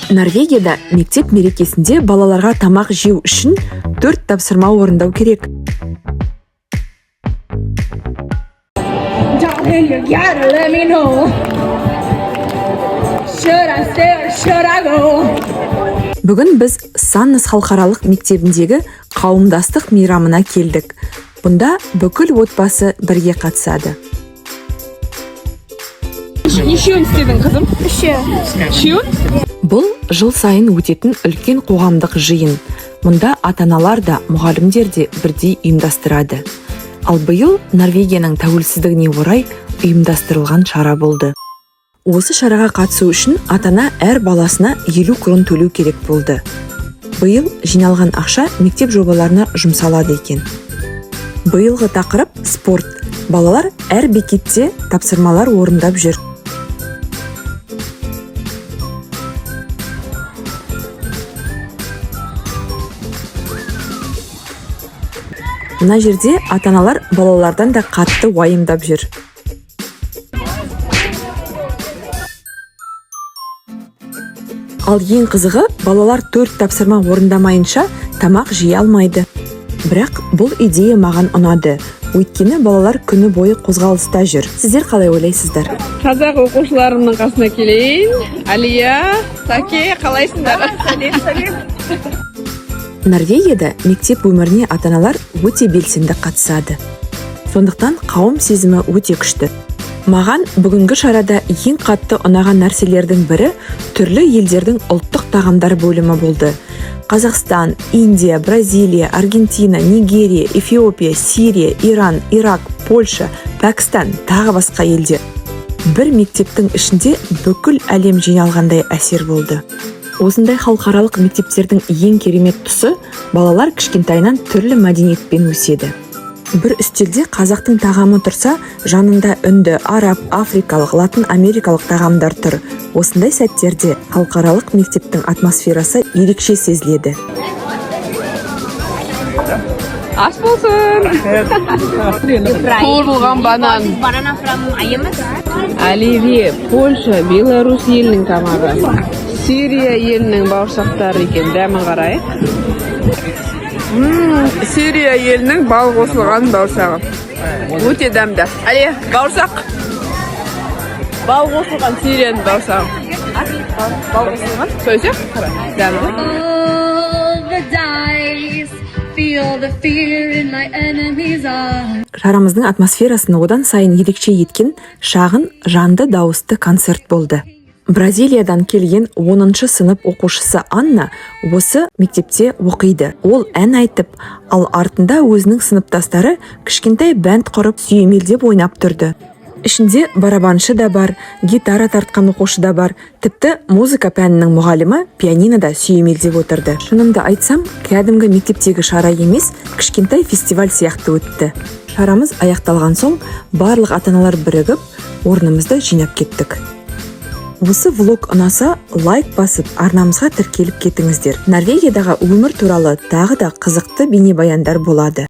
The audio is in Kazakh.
Норвегияда мектеп мерекесінде балаларға тамақ жеу үшін 4 тапсырма орындау керек. Бүгін біз Саннес халықаралық мектебіндегі қауымдастық мейрамына келдік. Бұнда бүкіл отбасы бірге қатысады. Нешеуін істедің, қызым? Үшеуін? Бұл жыл сайын өтетін үлкен қоғамдық жиын. Мұнда ата-аналар да, мұғалімдер де бірдей ұйымдастырады. Ал биыл Норвегияның тәуелсіздігіне орай ұйымдастырылған шара болды. Осы шараға қатысу үшін ата-ана әр баласына 50 крон төлеу керек болды. Биыл жиналған ақша мектеп жобаларына жұмсалады екен. Биылғы тақырып спорт. Балалар әр бекетте тапсырмалар орындап жүр. Мына жерде ата-аналар балалардан да қатты уайымдап жүр. Ал ең қызығы, балалар 4 тапсырма орындамайынша тамақ жей алмайды. Бірақ бұл идея маған ұнады. Өйткені балалар күні бойы қозғалыста жүр. Сіздер қалай ойлайсыздар? Қазақ оқушыларымның қасына келейін. Алия, Саке, қалайсыңдар? Сәлем. Норвегияда мектеп өміріне ата-аналар өте белсенді қатысады. Сондықтан қауым сезімі өте күшті. Маған бүгінгі шарада ең қатты ұнаған нәрселердің бірі түрлі елдердің ұлттық тағамдар бөлімі болды. Қазақстан, Индия, Бразилия, Аргентина, Нигерия, Эфиопия, Сирия, Иран, Ирак, Польша, Пәкістан, тағы басқа елдер. Бір мектептің ішінде бүкіл әлем жиналғандай әсер болды. Осындай халықаралық мектептердің ең керемет тұсы балалар кішкентайынан түрлі мәдениетпен өседі. Бір үстелде қазақтың тағамы тұрса, жанында үнді, араб, африкалық, латын америкалық тағамдар тұр. Осындай сәттерде халықаралық мектептің атмосферасы ерекше сезіледі. Ас болсын! Қуырылған банан. Оливье, Польша, Беларусь елінің тамағы. Сирия елінің бауырсақтары екен, дәмін қарайық. Сирия елінің бал қосылған бауырсағы. Өте дәмді. Әле, бауырсақ. Бал қосылған Сирияның бауырсағы. Бал қосылған? Сөйсек? Дәмді. Шарамыздың атмосферасын одан сайын ерекше еткен шағын жанды дауысты концерт болды. Бразилиядан келген 10-шы сынып оқушысы Анна осы мектепте оқиды. Ол ән айтып, ал артында өзінің сыныптастары кішкентай бәнд құрып сүйемелдеп ойнап тұрды. Ішінде барабаншы да бар, гитара тартқан оқушы да бар, тіпті музыка пәнінің мұғалімі пианинода сүйемелдеп отырды. Шынымды айтсам, кәдімгі мектептегі шара емес, кішкентай фестиваль сияқты өтті. Шарамыз аяқталған соң, барлық ата-аналар бірігіп, орнымызды жинап кеттік. Осы влог ұнаса, лайк басып, арнамызға тіркеліп кетіңіздер. Норвегиядағы өмір туралы тағы да қызықты бейнебаяндар болады.